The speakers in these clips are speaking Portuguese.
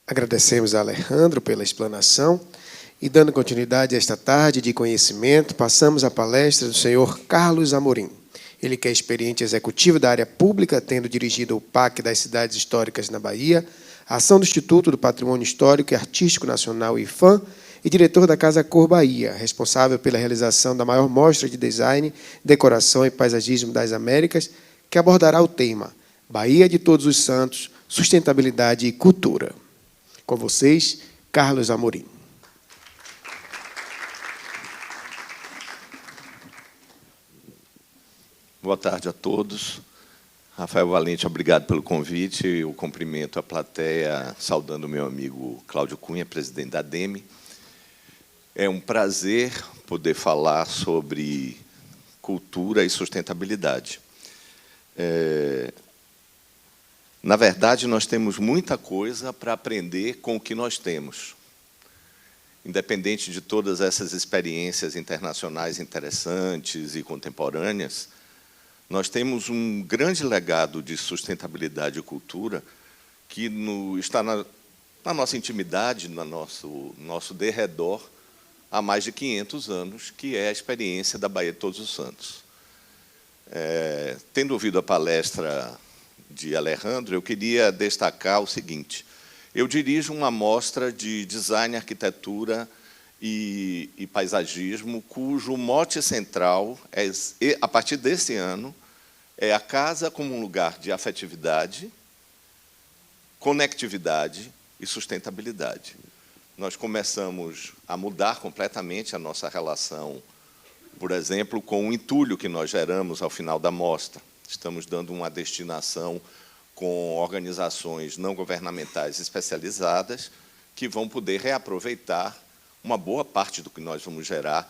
Agradecemos a Alejandro pela explanação e, dando continuidade a esta tarde de conhecimento, passamos à palestra do senhor Carlos Amorim. Ele que é experiente executivo da área pública, tendo dirigido o PAC das Cidades Históricas na Bahia, a ação do Instituto do Patrimônio Histórico e Artístico Nacional, IFAM, e diretor da Casa Cor Bahia, responsável pela realização da maior mostra de design, decoração e paisagismo das Américas, que abordará o tema Bahia de Todos os Santos, Sustentabilidade e Cultura. Com vocês, Carlos Amorim. Boa tarde a todos. Rafael Valente, obrigado pelo convite. Eu cumprimento a plateia, saudando o meu amigo Cláudio Cunha, presidente da ADEME. É um prazer poder falar sobre cultura e sustentabilidade. Na verdade, nós temos muita coisa para aprender com o que nós temos. Independente de todas essas experiências internacionais interessantes e contemporâneas, nós temos um grande legado de sustentabilidade e cultura que está na nossa intimidade, no nosso derredor, há mais de 500 anos, que é a experiência da Bahia de Todos os Santos. Tendo ouvido a palestra de Alejandro, eu queria destacar o seguinte. Eu dirijo uma mostra de design, arquitetura e paisagismo, cujo mote central, a partir desse ano, é a casa como um lugar de afetividade, conectividade e sustentabilidade. Nós começamos a mudar completamente a nossa relação, por exemplo, com o entulho que nós geramos ao final da mostra. Estamos dando uma destinação com organizações não governamentais especializadas que vão poder reaproveitar uma boa parte do que nós vamos gerar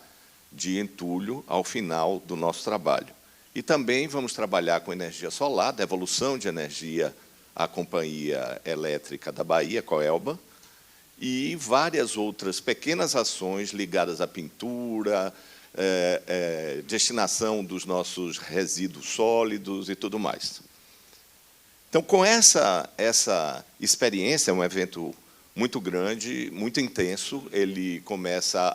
de entulho ao final do nosso trabalho. E também vamos trabalhar com energia solar, devolução de energia à Companhia Elétrica da Bahia, Coelba, e várias outras pequenas ações ligadas à pintura, destinação dos nossos resíduos sólidos e tudo mais. Então, com essa experiência, é um evento muito grande, muito intenso.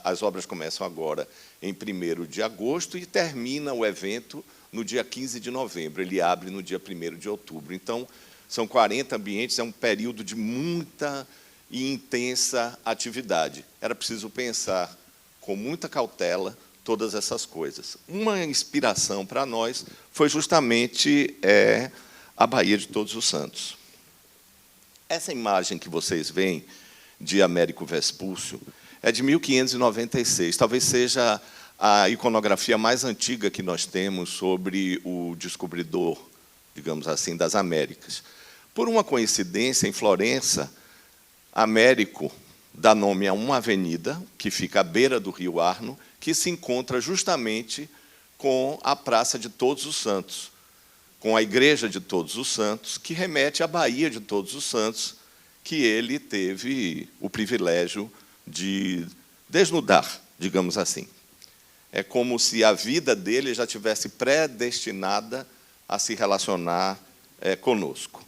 As obras começam agora em 1º de agosto e termina o evento no dia 15 de novembro. Ele abre no dia 1º de outubro. Então, são 40 ambientes, é um período de muita e intensa atividade. Era preciso pensar com muita cautela todas essas coisas. Uma inspiração para nós foi justamente a Bahia de Todos os Santos. Essa imagem que vocês veem de Américo Vespúcio é de 1596, talvez seja a iconografia mais antiga que nós temos sobre o descobridor, digamos assim, das Américas. Por uma coincidência, em Florença, Américo dá nome a uma avenida que fica à beira do rio Arno, que se encontra justamente com a Praça de Todos os Santos, com a Igreja de Todos os Santos, que remete à Bahia de Todos os Santos, que ele teve o privilégio de desnudar, digamos assim. É como se a vida dele já tivesse predestinada a se relacionar conosco.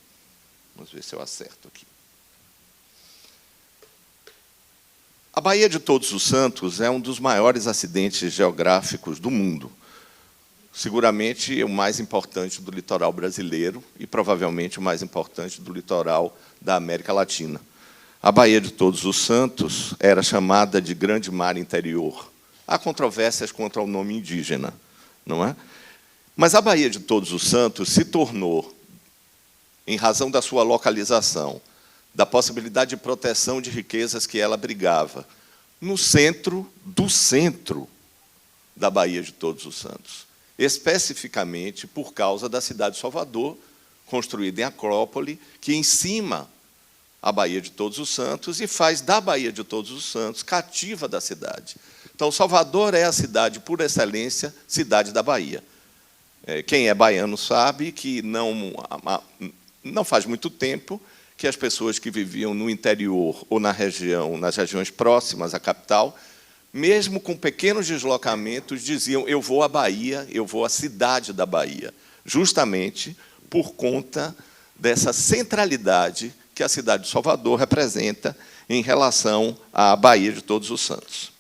Vamos ver se eu acerto aqui. A Bahia de Todos os Santos é um dos maiores acidentes geográficos do mundo. Seguramente o mais importante do litoral brasileiro e provavelmente o mais importante do litoral da América Latina. A Bahia de Todos os Santos era chamada de Grande Mar Interior. Há controvérsias quanto ao nome indígena, não é? Mas a Bahia de Todos os Santos se tornou, em razão da sua localização, da possibilidade de proteção de riquezas que ela abrigava, no centro do centro da Bahia de Todos os Santos, especificamente por causa da cidade de Salvador, construída em Acrópole, que encima a Bahia de Todos os Santos e faz da Bahia de Todos os Santos cativa da cidade. Então, Salvador é a cidade, por excelência, cidade da Bahia. Quem é baiano sabe que não faz muito tempo que as pessoas que viviam no interior ou nas regiões próximas à capital, mesmo com pequenos deslocamentos, diziam: eu vou à Bahia, eu vou à cidade da Bahia, justamente por conta dessa centralidade que a cidade de Salvador representa em relação à Baía de Todos os Santos.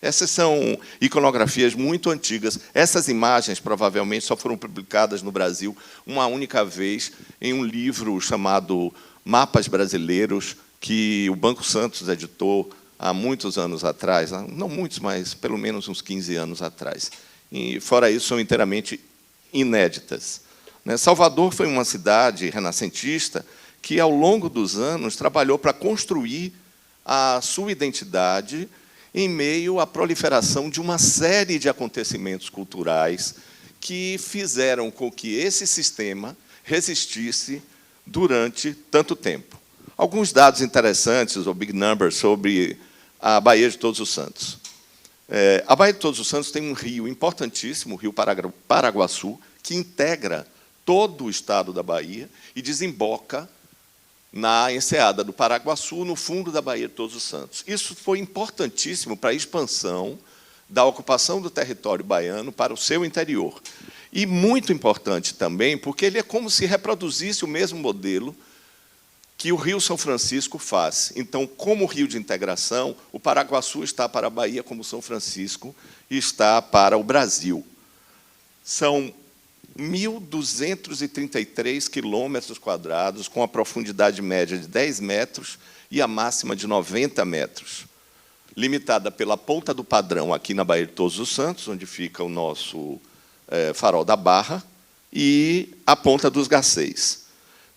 Essas são iconografias muito antigas. Essas imagens, provavelmente, só foram publicadas no Brasil uma única vez em um livro chamado Mapas Brasileiros, que o Banco Santos editou há muitos anos atrás, não muitos, mas pelo menos uns 15 anos atrás. E, fora isso, são inteiramente inéditas. Salvador foi uma cidade renascentista que, ao longo dos anos, trabalhou para construir a sua identidade em meio à proliferação de uma série de acontecimentos culturais que fizeram com que esse sistema resistisse durante tanto tempo. Alguns dados interessantes, ou big numbers, sobre a Baía de Todos os Santos. A Baía de Todos os Santos tem um rio importantíssimo, o Rio Paraguaçu, que integra todo o estado da Bahia e desemboca na enseada do Paraguaçu, no fundo da Baía de Todos os Santos. Isso foi importantíssimo para a expansão da ocupação do território baiano para o seu interior. E muito importante também, porque ele é como se reproduzisse o mesmo modelo que o Rio São Francisco faz. Então, como rio de integração, o Paraguaçu está para a Bahia, como São Francisco está para o Brasil. São 1.233 quilômetros quadrados, com a profundidade média de 10 metros e a máxima de 90 metros, limitada pela Ponta do Padrão, aqui na Baía de Todos os Santos, onde fica o nosso Farol da Barra, e a Ponta dos Garcês.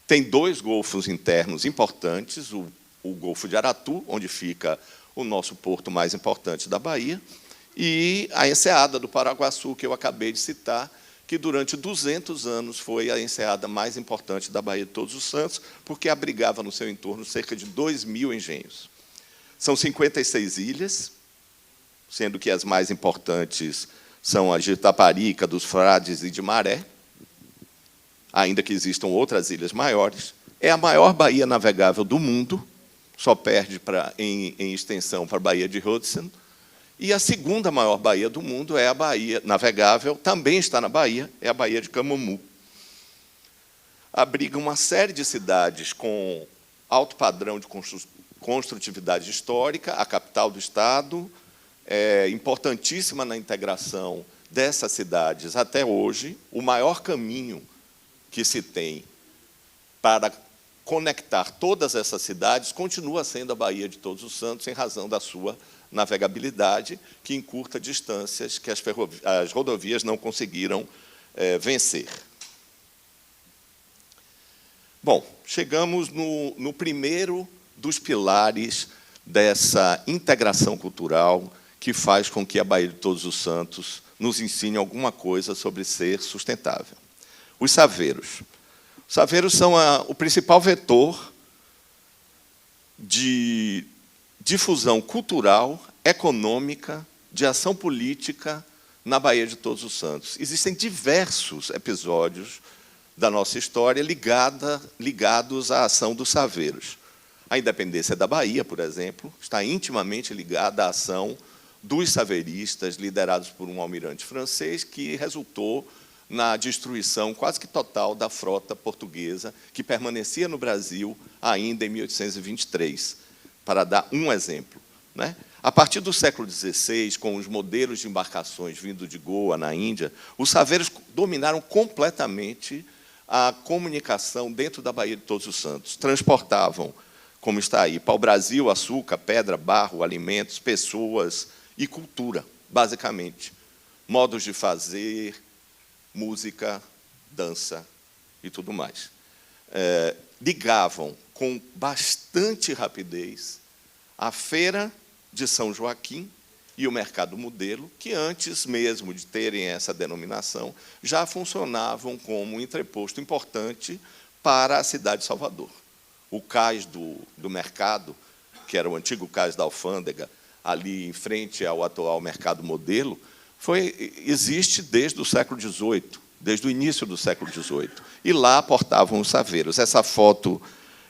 Tem 2 golfos internos importantes, o Golfo de Aratu, onde fica o nosso porto mais importante da Bahia, e a enseada do Paraguaçu, que eu acabei de citar, que durante 200 anos foi a enseada mais importante da Baía de Todos os Santos, porque abrigava no seu entorno cerca de 2.000 engenhos. São 56 ilhas, sendo que as mais importantes são a de Itaparica, dos Frades e de Maré, ainda que existam outras ilhas maiores. É a maior baía navegável do mundo, só perde em extensão para a Baía de Hudson. E a segunda maior baía do mundo é a Baía navegável, também está na Bahia, é a Baía de Camomu. Abriga uma série de cidades com alto padrão de construtividade histórica, a capital do Estado, é importantíssima na integração dessas cidades até hoje. O maior caminho que se tem para conectar todas essas cidades continua sendo a Baía de Todos os Santos, em razão da sua navegabilidade, que encurta distâncias que as rodovias não conseguiram vencer. Bom, chegamos no primeiro dos pilares dessa integração cultural que faz com que a Baía de Todos os Santos nos ensine alguma coisa sobre ser sustentável. Os saveiros. Os saveiros são o principal vetor de difusão cultural, econômica, de ação política na Baía de Todos os Santos. Existem diversos episódios da nossa história ligados à ação dos saveiros. A independência da Bahia, por exemplo, está intimamente ligada à ação dos saveiristas, liderados por um almirante francês, que resultou na destruição quase que total da frota portuguesa, que permanecia no Brasil ainda em 1823, para dar um exemplo. A partir do século XVI, com os modelos de embarcações vindo de Goa, na Índia, os saveiros dominaram completamente a comunicação dentro da Baía de Todos os Santos. Transportavam, como está aí, pau-brasil, açúcar, pedra, barro, alimentos, pessoas e cultura, basicamente. Modos de fazer, música, dança e tudo mais. Ligavam com bastante rapidez a Feira de São Joaquim e o Mercado Modelo, que, antes mesmo de terem essa denominação, já funcionavam como um entreposto importante para a cidade de Salvador. O cais do mercado, que era o antigo cais da Alfândega, ali em frente ao atual Mercado Modelo, existe desde o século XVIII, desde o início do século XVIII. E lá portavam os saveiros. Essa foto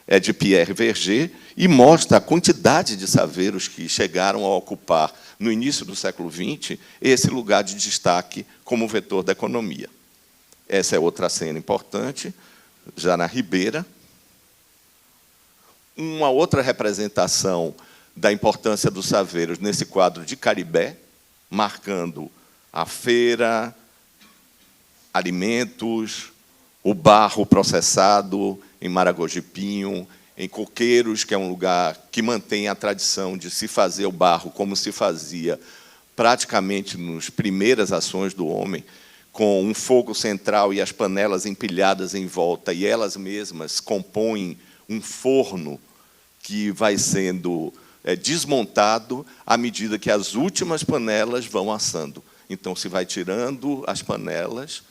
é de Pierre Verger e mostra a quantidade de saveiros que chegaram a ocupar, no início do século XX, esse lugar de destaque como vetor da economia. Essa é outra cena importante, já na Ribeira, Uma outra representação da importância dos saveiros nesse quadro de Caribé, marcando a feira, alimentos, o barro processado em Maragogi-Pinho, em Coqueiros, que é um lugar que mantém a tradição de se fazer o barro como se fazia praticamente nas primeiras ações do homem, com um fogo central e as panelas empilhadas em volta, e elas mesmas compõem um forno que vai sendo desmontado à medida que as últimas panelas vão assando. Então, se vai tirando as panelas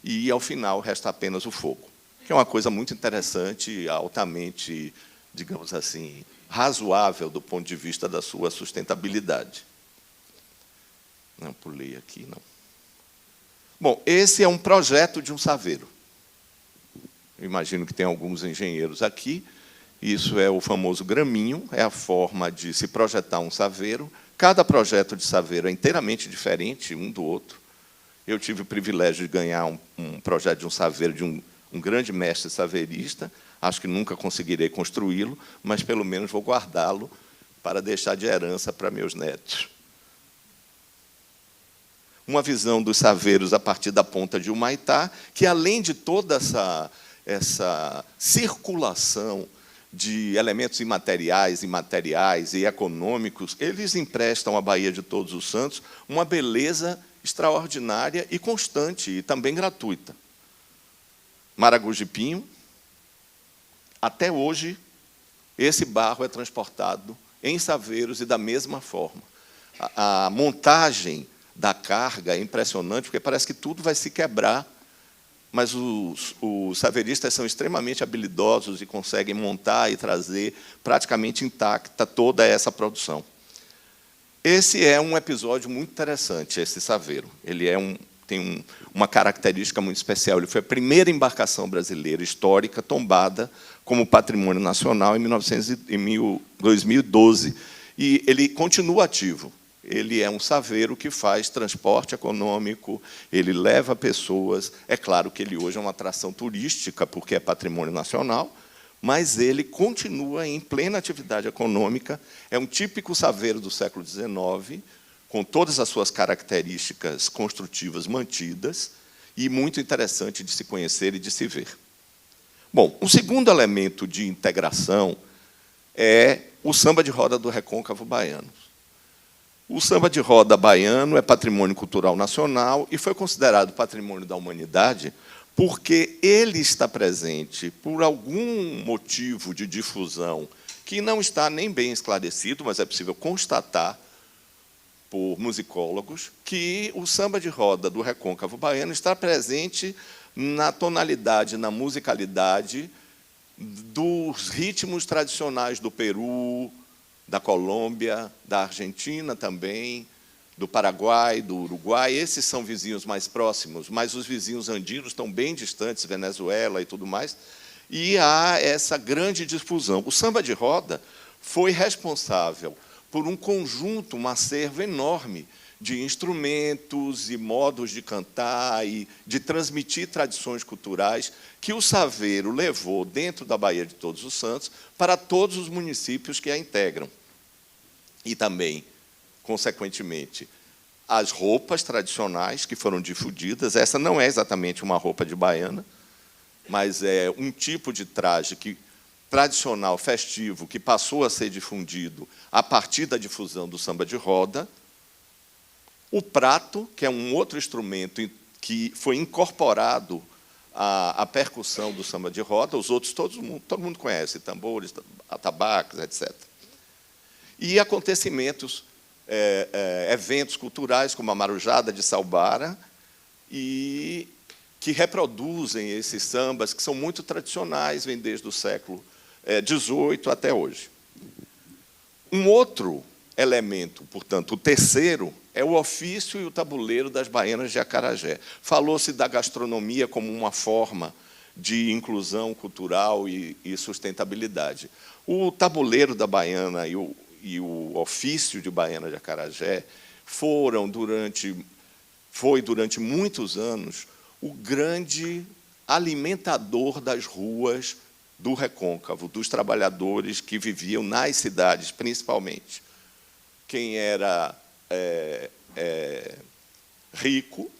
e, ao final, resta apenas o fogo, que é uma coisa muito interessante, altamente, digamos assim, razoável do ponto de vista da sua sustentabilidade. Não, pulei aqui, não. Bom, esse é um projeto de um saveiro. Eu imagino que tem alguns engenheiros aqui. Isso é o famoso graminho, é a forma de se projetar um saveiro. Cada projeto de saveiro é inteiramente diferente um do outro. Eu tive o privilégio de ganhar um projeto de um saveiro de um grande mestre saveirista. Acho que nunca conseguirei construí-lo, mas, pelo menos, vou guardá-lo para deixar de herança para meus netos. Uma visão dos saveiros a partir da ponta de Humaitá, que, além de toda essa circulação de elementos imateriais, imateriais e econômicos, eles emprestam à Baía de Todos os Santos uma beleza extraordinária e constante, e também gratuita. Maragogi-Pinho, até hoje, esse barro é transportado em saveiros e da mesma forma. A montagem da carga é impressionante, porque parece que tudo vai se quebrar, mas os saveiristas são extremamente habilidosos e conseguem montar e trazer praticamente intacta toda essa produção. Esse é um episódio muito interessante, esse saveiro. Ele tem uma característica muito especial. Ele foi a primeira embarcação brasileira histórica tombada como patrimônio nacional em 2012. E ele continua ativo. Ele é um saveiro que faz transporte econômico, ele leva pessoas. É claro que ele hoje é uma atração turística, porque é patrimônio nacional, mas ele continua em plena atividade econômica. É um típico saveiro do século XIX, com todas as suas características construtivas mantidas, e muito interessante de se conhecer e de se ver. Bom, um segundo elemento de integração é o samba de roda do Recôncavo Baiano. O samba de roda baiano é patrimônio cultural nacional e foi considerado patrimônio da humanidade porque ele está presente por algum motivo de difusão que não está nem bem esclarecido, mas é possível constatar por musicólogos que o samba de roda do Recôncavo Baiano está presente na tonalidade, na musicalidade dos ritmos tradicionais do Peru, da Colômbia, da Argentina também, do Paraguai, do Uruguai. Esses são vizinhos mais próximos, mas os vizinhos andinos estão bem distantes, Venezuela e tudo mais, e há essa grande difusão. O samba de roda foi responsável por um conjunto, um acervo enorme de instrumentos e modos de cantar e de transmitir tradições culturais que o saveiro levou dentro da Baía de Todos os Santos para todos os municípios que a integram. E também, consequentemente, as roupas tradicionais que foram difundidas. Essa não é exatamente uma roupa de baiana, mas é um tipo de traje tradicional, festivo, que passou a ser difundido a partir da difusão do samba de roda. O prato, que é um outro instrumento que foi incorporado à percussão do samba de roda. Os outros todo mundo conhece, tambores, atabaques, etc. E acontecimentos, eventos culturais, como a Marujada de Salbara, e que reproduzem esses sambas, que são muito tradicionais, vêm desde o século XVIII até hoje. Um outro elemento, portanto, o terceiro, é o ofício e o tabuleiro das baianas de Acarajé. Falou-se da gastronomia como uma forma de inclusão cultural e sustentabilidade. O tabuleiro da baiana e o ofício de baiana de Acarajé foi, durante muitos anos, o grande alimentador das ruas do Recôncavo, dos trabalhadores que viviam nas cidades, principalmente. Quem era rico,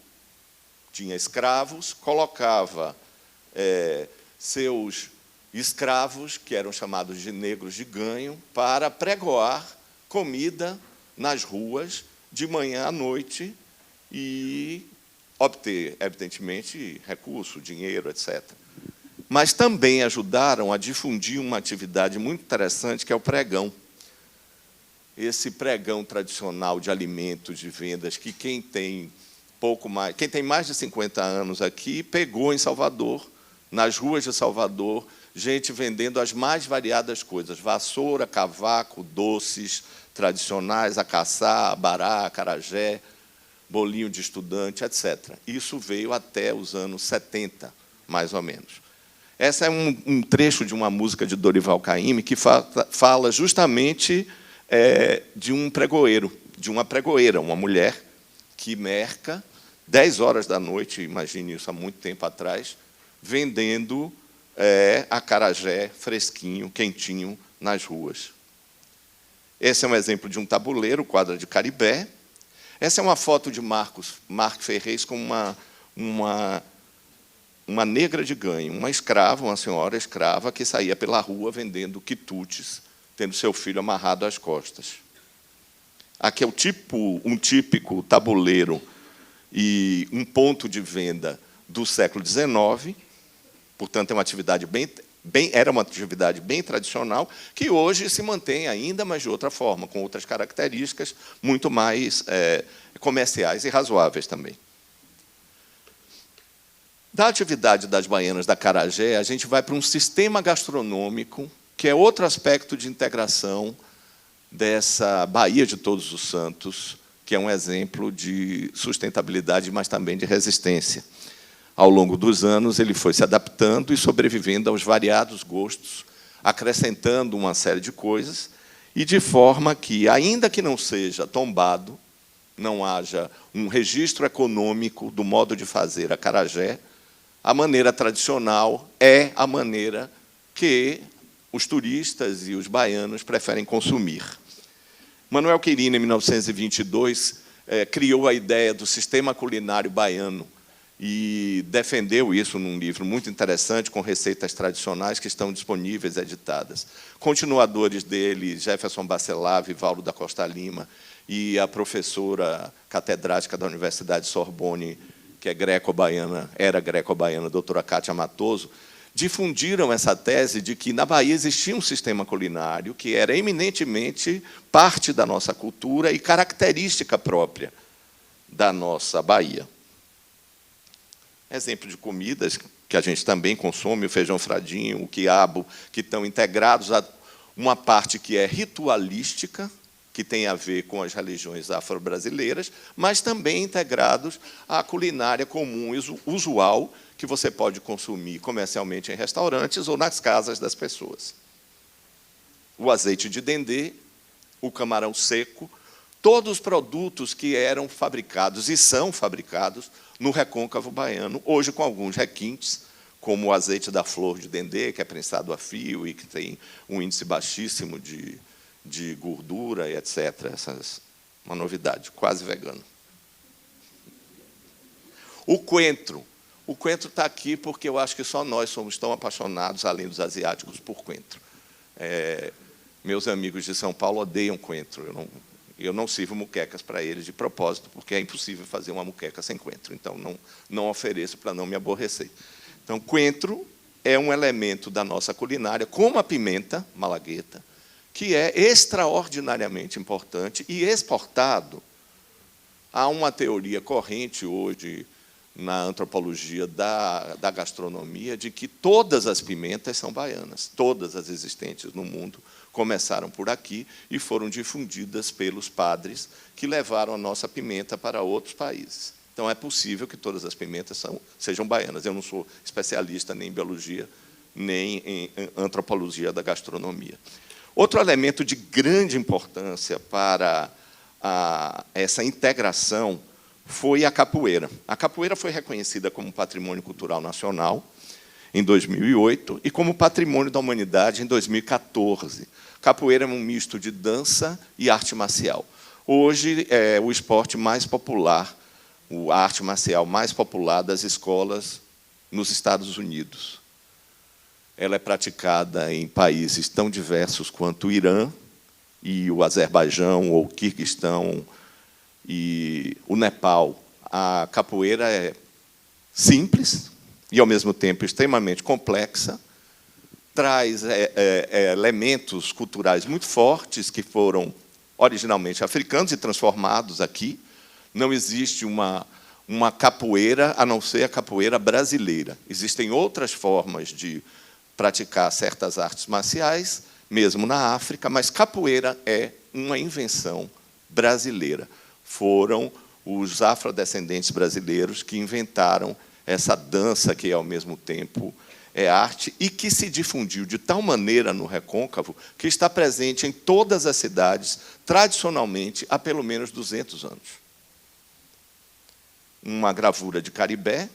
tinha escravos, colocava seus escravos, que eram chamados de negros de ganho, para pregoar comida nas ruas, de manhã à noite, e obter, evidentemente, recurso, dinheiro, etc. Mas também ajudaram a difundir uma atividade muito interessante, que é o pregão. Esse pregão tradicional de alimentos, de vendas, que quem tem mais de 50 anos aqui, pegou em Salvador, nas ruas de Salvador, gente vendendo as mais variadas coisas: vassoura, cavaco, doces tradicionais, acaçá, abará, acarajé, bolinho de estudante, etc. Isso veio até os anos 70, mais ou menos. Esse é um trecho de uma música de Dorival Caymmi que fala justamente de um pregoeiro, de uma pregoeira, uma mulher que merca 10 horas da noite, imagine isso há muito tempo atrás, vendendo acarajé fresquinho, quentinho, nas ruas. Esse é um exemplo de um tabuleiro, quadra de Caribé. Essa é uma foto de Marco Ferrez com uma negra de ganho, uma escrava, uma senhora escrava, que saía pela rua vendendo quitutes, tendo seu filho amarrado às costas. Aqui é um típico tabuleiro e um ponto de venda do século XIX, portanto, é uma atividade era uma atividade bem tradicional, que hoje se mantém ainda, mas de outra forma, com outras características muito mais comerciais e razoáveis também. Da atividade das baianas da acarajé, a gente vai para um sistema gastronômico, que é outro aspecto de integração dessa Baía de Todos os Santos, que é um exemplo de sustentabilidade, mas também de resistência. Ao longo dos anos, ele foi se adaptando e sobrevivendo aos variados gostos, acrescentando uma série de coisas, e de forma que, ainda que não seja tombado, não haja um registro econômico do modo de fazer acarajé, a maneira tradicional é a maneira que os turistas e os baianos preferem consumir. Manuel Quirino, em 1922, criou a ideia do sistema culinário baiano, e defendeu isso num livro muito interessante, com receitas tradicionais que estão disponíveis, editadas. Continuadores dele, Jefferson Bacelar, Vivaldo da Costa Lima, e a professora catedrática da Universidade Sorbonne, que era greco-baiana, doutora Cátia Matoso, difundiram essa tese de que na Bahia existia um sistema culinário que era eminentemente parte da nossa cultura e característica própria da nossa Bahia. Exemplo de comidas que a gente também consome, o feijão fradinho, o quiabo, que estão integrados a uma parte que é ritualística, que tem a ver com as religiões afro-brasileiras, mas também integrados à culinária comum, usual, que você pode consumir comercialmente em restaurantes ou nas casas das pessoas. O azeite de dendê, o camarão seco, todos os produtos que eram fabricados e são fabricados no recôncavo baiano, hoje com alguns requintes, como o azeite da flor de dendê, que é prensado a fio e que tem um índice baixíssimo de gordura e etc. Uma novidade, quase vegano. O coentro. O coentro está aqui porque eu acho que só nós somos tão apaixonados, além dos asiáticos, por coentro. Meus amigos de São Paulo odeiam coentro. Eu não sirvo muquecas para eles de propósito, porque é impossível fazer uma muqueca sem coentro. Então, não ofereço para não me aborrecer. Então, coentro é um elemento da nossa culinária, como a pimenta malagueta, que é extraordinariamente importante e exportado. Há uma teoria corrente hoje na antropologia da gastronomia de que todas as pimentas são baianas, todas as existentes no mundo começaram por aqui e foram difundidas pelos padres que levaram a nossa pimenta para outros países. Então, é possível que todas as pimentas sejam baianas. Eu não sou especialista nem em biologia, nem em antropologia da gastronomia. Outro elemento de grande importância para essa integração foi a capoeira. A capoeira foi reconhecida como patrimônio cultural nacional em 2008, e como Patrimônio da Humanidade em 2014. Capoeira é um misto de dança e arte marcial. Hoje é o esporte mais popular, a arte marcial mais popular das escolas nos Estados Unidos. Ela é praticada em países tão diversos quanto o Irã e o Azerbaijão, ou o Quirguistão e o Nepal. A capoeira é simples e, ao mesmo tempo, extremamente complexa, traz elementos culturais muito fortes que foram originalmente africanos e transformados aqui. Não existe uma capoeira a não ser a capoeira brasileira. Existem outras formas de praticar certas artes marciais, mesmo na África, mas capoeira é uma invenção brasileira. Foram os afrodescendentes brasileiros que inventaram essa dança que, ao mesmo tempo, é arte e que se difundiu de tal maneira no Recôncavo que está presente em todas as cidades, tradicionalmente, há pelo menos 200 anos. Uma gravura de Caribé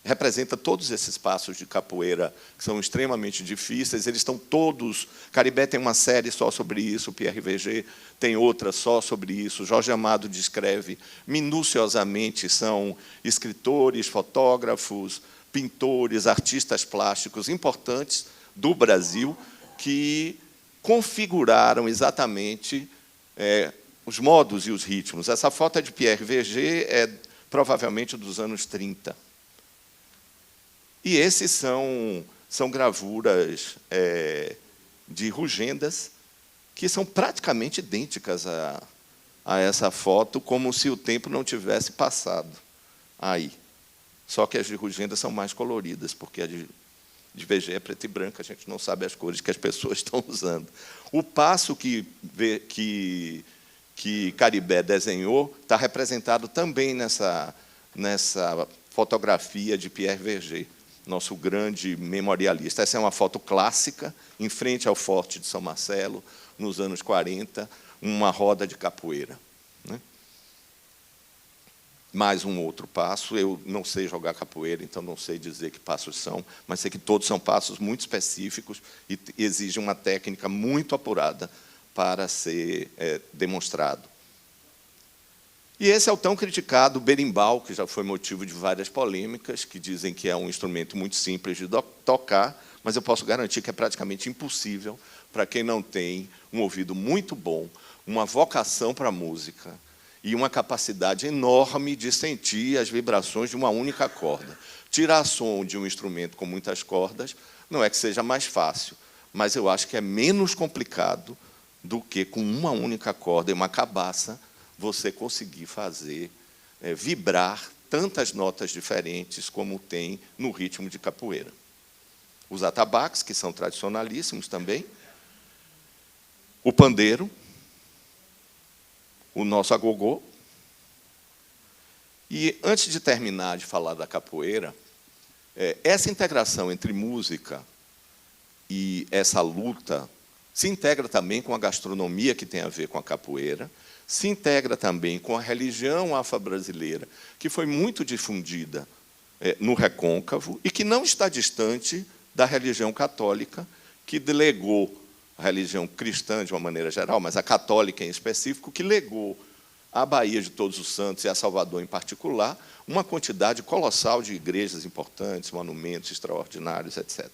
representa todos esses passos de capoeira, que são extremamente difíceis. Eles estão todos... Caribé tem uma série só sobre isso, o Pierre Verger tem outra só sobre isso. Jorge Amado descreve minuciosamente, são escritores, fotógrafos, pintores, artistas plásticos importantes do Brasil que configuraram exatamente os modos e os ritmos. Essa foto é de Pierre Verger, é provavelmente dos anos 30. E esses são gravuras de rugendas que são praticamente idênticas a essa foto, como se o tempo não tivesse passado aí. Só que as de rugendas são mais coloridas, porque a de Verger é preta e branca, a gente não sabe as cores que as pessoas estão usando. O passo que Caribé desenhou está representado também nessa fotografia de Pierre Verger, nosso grande memorialista. Essa é uma foto clássica, em frente ao Forte de São Marcelo, nos anos 40, uma roda de capoeira. Mais um outro passo. Eu não sei jogar capoeira, então não sei dizer que passos são, mas sei que todos são passos muito específicos e exigem uma técnica muito apurada para ser demonstrado. E esse é o tão criticado berimbau, que já foi motivo de várias polêmicas, que dizem que é um instrumento muito simples de tocar, mas eu posso garantir que é praticamente impossível para quem não tem um ouvido muito bom, uma vocação para a música e uma capacidade enorme de sentir as vibrações de uma única corda. Tirar som de um instrumento com muitas cordas não é que seja mais fácil, mas eu acho que é menos complicado do que, com uma única corda e uma cabaça, você conseguir fazer vibrar tantas notas diferentes como tem no ritmo de capoeira. Os atabaques, que são tradicionalíssimos também, o pandeiro, o nosso agogô. E, antes de terminar de falar da capoeira, essa integração entre música e essa luta se integra também com a gastronomia, que tem a ver com a capoeira, se integra também com a religião afro-brasileira, que foi muito difundida no Recôncavo e que não está distante da religião católica, que legou a religião cristã de uma maneira geral, mas a católica em específico, que legou à Bahia de Todos os Santos e a Salvador em particular uma quantidade colossal de igrejas importantes, monumentos extraordinários, etc.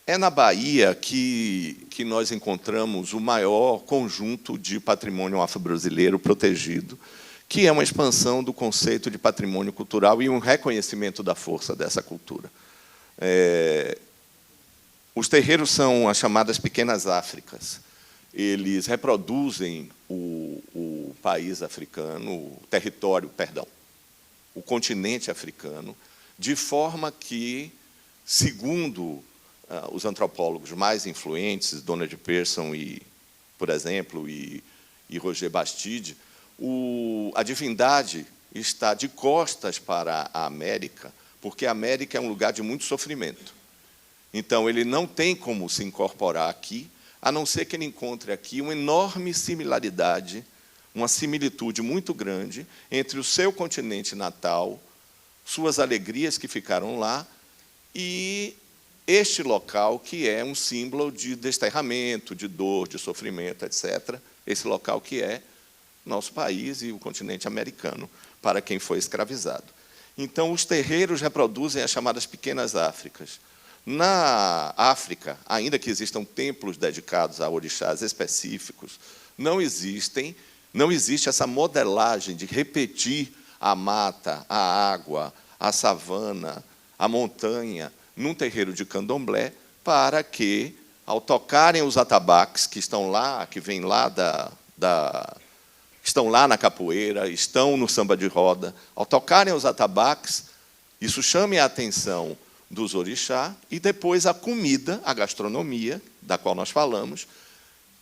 É na Bahia que nós encontramos o maior conjunto de patrimônio afro-brasileiro protegido, que é uma expansão do conceito de patrimônio cultural e um reconhecimento da força dessa cultura. Os terreiros são as chamadas pequenas Áfricas. Eles reproduzem o país africano, o território, perdão, o continente africano, de forma que, segundo os antropólogos mais influentes, Donald Pearson, por exemplo, e Roger Bastide, a divindade está de costas para a América, porque a América é um lugar de muito sofrimento. Então, ele não tem como se incorporar aqui, a não ser que ele encontre aqui uma enorme similaridade, uma similitude muito grande entre o seu continente natal, suas alegrias que ficaram lá, e este local que é um símbolo de desterramento, de dor, de sofrimento, etc. Esse local que é nosso país e o continente americano, para quem foi escravizado. Então, os terreiros reproduzem as chamadas pequenas Áfricas. Na África, ainda que existam templos dedicados a orixás específicos, não existe essa modelagem de repetir a mata, a água, a savana, a montanha, num terreiro de candomblé, para que, ao tocarem os atabaques, que estão lá, que vêm lá estão lá na capoeira, estão no samba de roda, ao tocarem os atabaques, isso chame a atenção dos orixás, e depois a comida, a gastronomia, da qual nós falamos,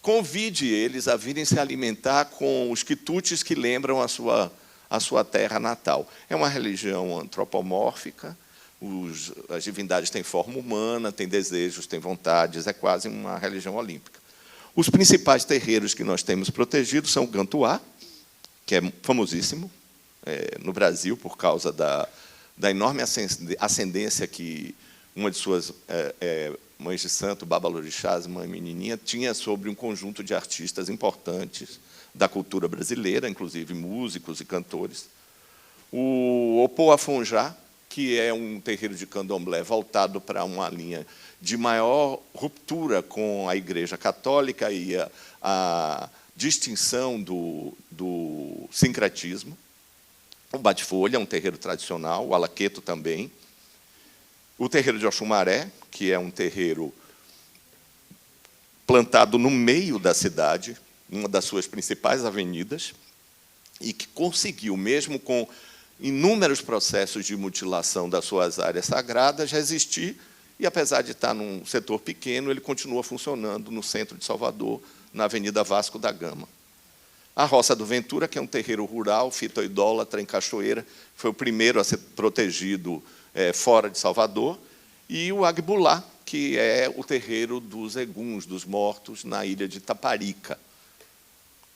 convide eles a virem se alimentar com os quitutes que lembram a sua terra natal. É uma religião antropomórfica, as divindades têm forma humana, têm desejos, têm vontades, é quase uma religião olímpica. Os principais terreiros que nós temos protegidos são o Gantuá, que é famosíssimo no Brasil por causa da enorme ascendência que uma de suas mães de santo, Babalorixás, mãe menininha, tinha sobre um conjunto de artistas importantes da cultura brasileira, inclusive músicos e cantores. O Opoafonjá, que é um terreiro de candomblé voltado para uma linha de maior ruptura com a Igreja Católica e a distinção do sincretismo. O Bate-Folha é um terreiro tradicional, o Alaqueto também. O terreiro de Oxumaré, que é um terreiro plantado no meio da cidade, uma das suas principais avenidas, e que conseguiu, mesmo com inúmeros processos de mutilação das suas áreas sagradas, resistir, e, apesar de estar num setor pequeno, ele continua funcionando no centro de Salvador, na Avenida Vasco da Gama. A Roça do Ventura, que é um terreiro rural, fitoidólatra, em Cachoeira, foi o primeiro a ser protegido fora de Salvador, e o Agbulá, que é o terreiro dos eguns, dos mortos, na ilha de Taparica.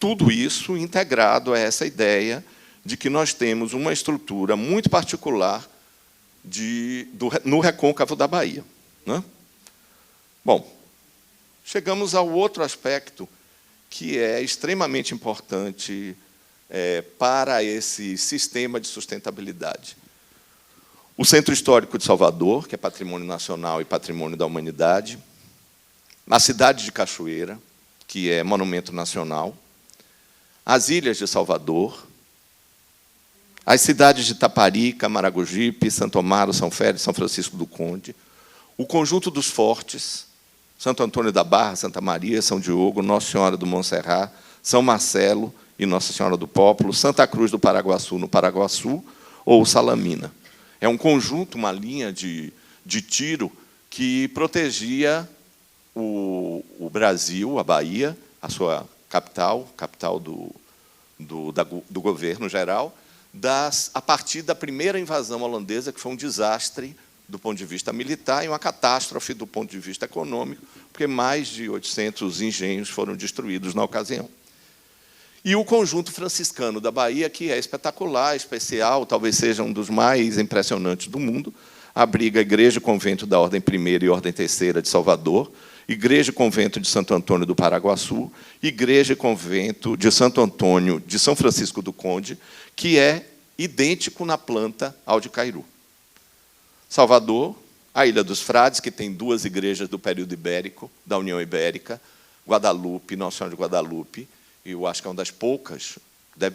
Tudo isso integrado a essa ideia de que nós temos uma estrutura muito particular no recôncavo da Bahia. Né? Bom, chegamos ao outro aspecto que é extremamente importante para esse sistema de sustentabilidade. O Centro Histórico de Salvador, que é patrimônio nacional e patrimônio da humanidade, a cidade de Cachoeira, que é monumento nacional, as ilhas de Salvador, as cidades de Taparica, Maragogipe, Santo Amaro, São Félix, São Francisco do Conde, o conjunto dos fortes, Santo Antônio da Barra, Santa Maria, São Diogo, Nossa Senhora do Montserrat, São Marcelo e Nossa Senhora do Pópulo, Santa Cruz do Paraguaçu, no Paraguaçu, ou Salamina. É um conjunto, uma linha de tiro que protegia o Brasil, a Bahia, a sua capital do governo geral, a partir da primeira invasão holandesa, que foi um desastre do ponto de vista militar e uma catástrofe do ponto de vista econômico, porque mais de 800 engenhos foram destruídos na ocasião. E o conjunto franciscano da Bahia, que é espetacular, especial, talvez seja um dos mais impressionantes do mundo, abriga a Igreja e Convento da Ordem I e Ordem III de Salvador, Igreja e Convento de Santo Antônio do Paraguaçu, Igreja e Convento de Santo Antônio de São Francisco do Conde, que é idêntico na planta ao de Cairu. Salvador, a Ilha dos Frades, que tem duas igrejas do período ibérico, da União Ibérica, Guadalupe, Nossa Senhora de Guadalupe, e eu acho que é uma das poucas,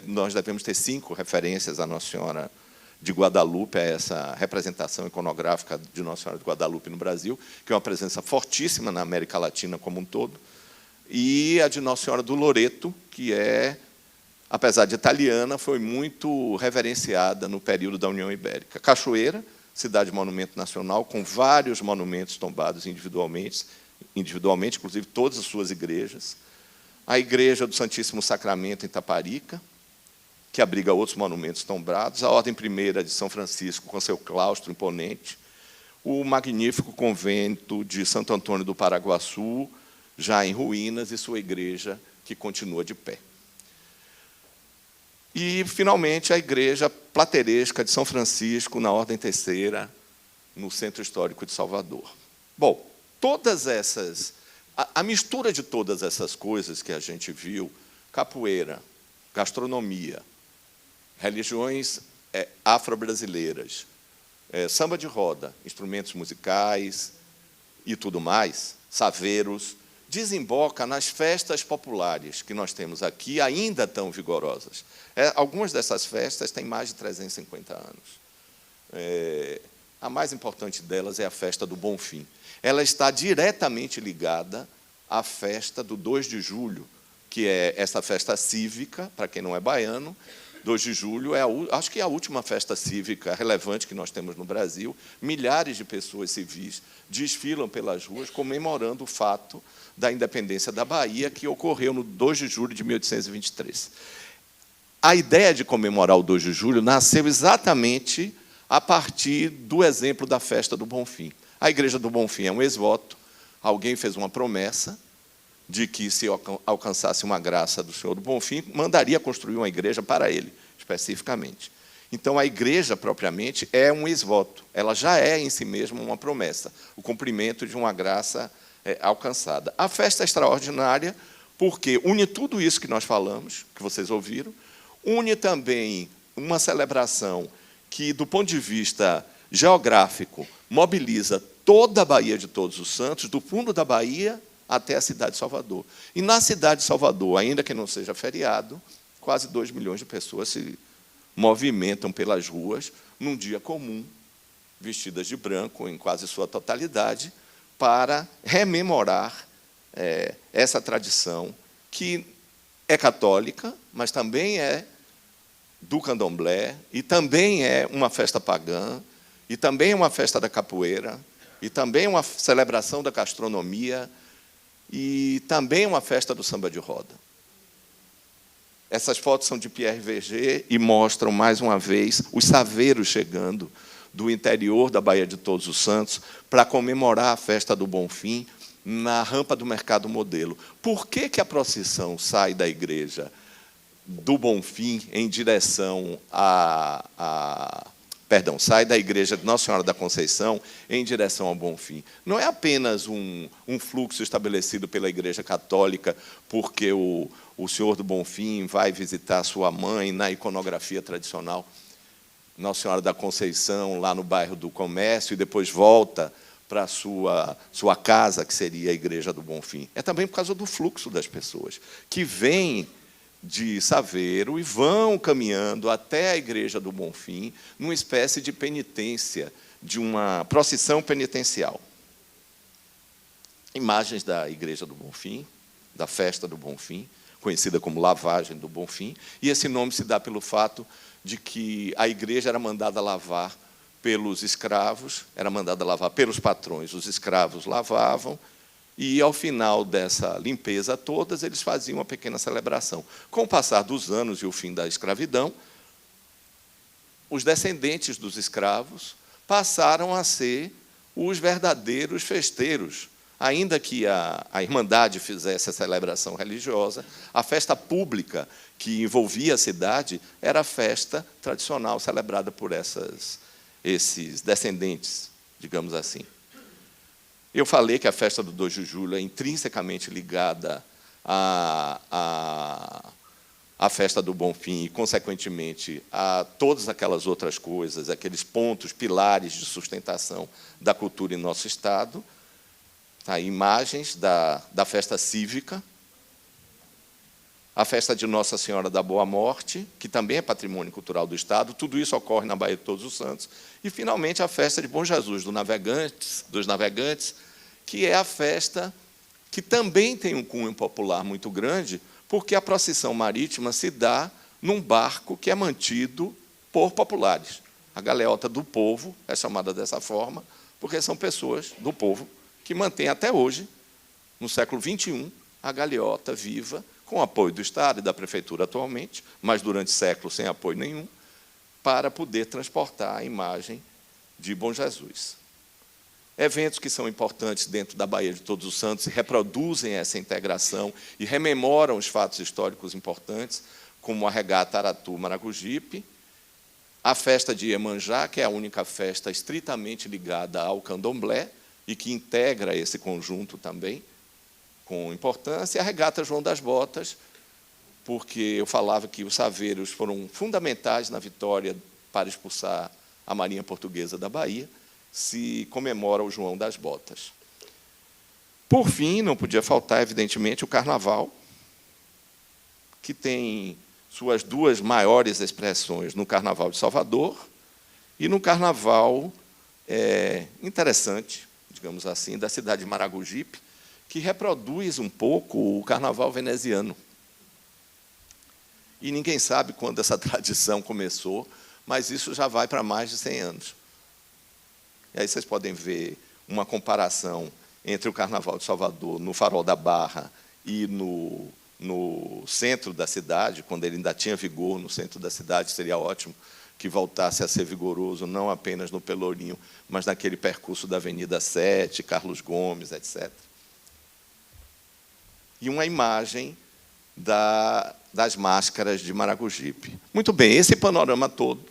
nós devemos ter 5 referências à Nossa Senhora de Guadalupe, a essa representação iconográfica de Nossa Senhora de Guadalupe no Brasil, que é uma presença fortíssima na América Latina como um todo, e a de Nossa Senhora do Loreto, que apesar de italiana, foi muito reverenciada no período da União Ibérica. Cachoeira, cidade monumento nacional, com vários monumentos tombados individualmente, inclusive todas as suas igrejas. A Igreja do Santíssimo Sacramento, em Taparica, que abriga outros monumentos tombados. A Ordem I de São Francisco, com seu claustro imponente. O magnífico convento de Santo Antônio do Paraguaçu, já em ruínas, e sua igreja, que continua de pé. E, finalmente, a igreja plateresca de São Francisco, na Ordem Terceira, no Centro Histórico de Salvador. Bom, a mistura de todas essas coisas que a gente viu, capoeira, gastronomia, religiões afro-brasileiras, samba de roda, instrumentos musicais e tudo mais, saveiros, desemboca nas festas populares que nós temos aqui, ainda tão vigorosas. Algumas dessas festas têm mais de 350 anos. A mais importante delas é a festa do Bonfim. Ela está diretamente ligada à festa do 2 de julho, que é essa festa cívica, para quem não é baiano. 2 de julho acho que é a última festa cívica relevante que nós temos no Brasil. Milhares de pessoas civis desfilam pelas ruas comemorando o fato da independência da Bahia, que ocorreu no 2 de julho de 1823. A ideia de comemorar o 2 de julho nasceu exatamente a partir do exemplo da festa do Bonfim. A Igreja do Bonfim é um ex-voto. Alguém fez uma promessa de que, se alcançasse uma graça do Senhor do Bonfim, mandaria construir uma igreja para ele, especificamente. Então, a igreja, propriamente, é um ex-voto. Ela já é, em si mesma, uma promessa, o cumprimento de uma graça alcançada. A festa é extraordinária porque une tudo isso que nós falamos, que vocês ouviram, une também uma celebração que, do ponto de vista geográfico, mobiliza toda a Baía de Todos os Santos, do fundo da Bahia até a cidade de Salvador. E, na cidade de Salvador, ainda que não seja feriado, quase 2 milhões de pessoas se movimentam pelas ruas num dia comum, vestidas de branco, em quase sua totalidade, para rememorar essa tradição que é católica, mas também é do candomblé, e também é uma festa pagã, e também é uma festa da capoeira, e também é uma celebração da gastronomia, e também uma festa do samba de roda. Essas fotos são de Pierre Verger e mostram, mais uma vez, os saveiros chegando do interior da Baía de Todos os Santos para comemorar a festa do Bonfim na rampa do Mercado Modelo. Por que a procissão sai da igreja do Bonfim em direção sai da igreja de Nossa Senhora da Conceição em direção ao Bonfim? Não é apenas um fluxo estabelecido pela Igreja Católica porque o Senhor do Bonfim vai visitar sua mãe na iconografia tradicional, Nossa Senhora da Conceição, lá no bairro do Comércio, e depois volta para a sua casa, que seria a Igreja do Bonfim. É também por causa do fluxo das pessoas, que vêm de Saveiro e vão caminhando até a Igreja do Bonfim, numa espécie de penitência, de uma procissão penitencial. Imagens da Igreja do Bonfim, da festa do Bonfim, conhecida como lavagem do Bonfim, e esse nome se dá pelo fato de que a igreja era mandada lavar pelos escravos, era mandada lavar pelos patrões, os escravos lavavam, e, ao final dessa limpeza todas, eles faziam uma pequena celebração. Com o passar dos anos e o fim da escravidão, os descendentes dos escravos passaram a ser os verdadeiros festeiros. Ainda que a Irmandade fizesse a celebração religiosa, a festa pública que envolvia a cidade era a festa tradicional celebrada por esses descendentes, digamos assim. Eu falei que a festa do 2 de julho é intrinsecamente ligada à festa do Bonfim e, consequentemente, a todas aquelas outras coisas, aqueles pontos, pilares de sustentação da cultura em nosso Estado. Tá, imagens da festa cívica, a festa de Nossa Senhora da Boa Morte, que também é patrimônio cultural do Estado. Tudo isso ocorre na Baía de Todos os Santos. E, finalmente, a festa de Bom Jesus, dos Navegantes, que é a festa que também tem um cunho popular muito grande, porque a procissão marítima se dá num barco que é mantido por populares. A galeota do povo é chamada dessa forma, porque são pessoas do povo que mantêm até hoje, no século XXI, a galeota viva, com apoio do Estado e da Prefeitura atualmente, mas durante séculos sem apoio nenhum, para poder transportar a imagem de Bom Jesus. Eventos que são importantes dentro da Baía de Todos os Santos e reproduzem essa integração e rememoram os fatos históricos importantes, como a regata Aratu-Maragogipe, a festa de Iemanjá, que é a única festa estritamente ligada ao candomblé e que integra esse conjunto também com importância, e a regata João das Botas, porque eu falava que os saveiros foram fundamentais na vitória para expulsar a Marinha Portuguesa da Bahia, se comemora o João das Botas. Por fim, não podia faltar, evidentemente, o Carnaval, que tem suas duas maiores expressões no Carnaval de Salvador e no Carnaval interessante, digamos assim, da cidade de Maragogipe, que reproduz um pouco o Carnaval veneziano. E ninguém sabe quando essa tradição começou, mas isso já vai para mais de 100 anos. E aí vocês podem ver uma comparação entre o Carnaval de Salvador, no Farol da Barra, e no centro da cidade, quando ele ainda tinha vigor no centro da cidade, seria ótimo que voltasse a ser vigoroso, não apenas no Pelourinho, mas naquele percurso da Avenida 7, Carlos Gomes, etc. E uma imagem das máscaras de Maragogipe. Muito bem, esse panorama todo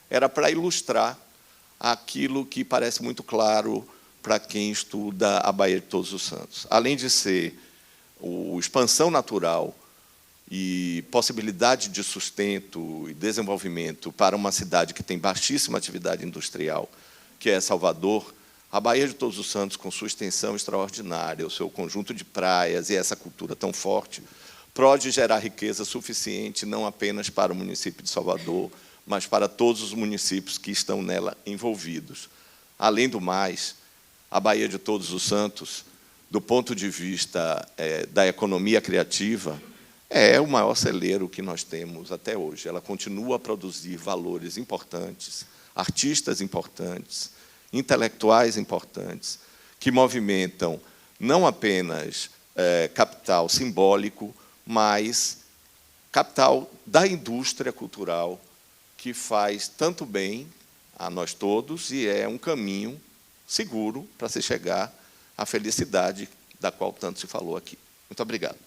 era para ilustrar aquilo que parece muito claro para quem estuda a Baía de Todos os Santos. Além de ser a expansão natural e possibilidade de sustento e desenvolvimento para uma cidade que tem baixíssima atividade industrial, que é Salvador, a Baía de Todos os Santos, com sua extensão extraordinária, o seu conjunto de praias e essa cultura tão forte, pode gerar riqueza suficiente não apenas para o município de Salvador, mas para todos os municípios que estão nela envolvidos. Além do mais, a Baía de Todos os Santos, do ponto de vista da economia criativa, é o maior celeiro que nós temos até hoje. Ela continua a produzir valores importantes, artistas importantes, intelectuais importantes, que movimentam não apenas capital simbólico, mas capital da indústria cultural, que faz tanto bem a nós todos e é um caminho seguro para se chegar à felicidade da qual tanto se falou aqui. Muito obrigado.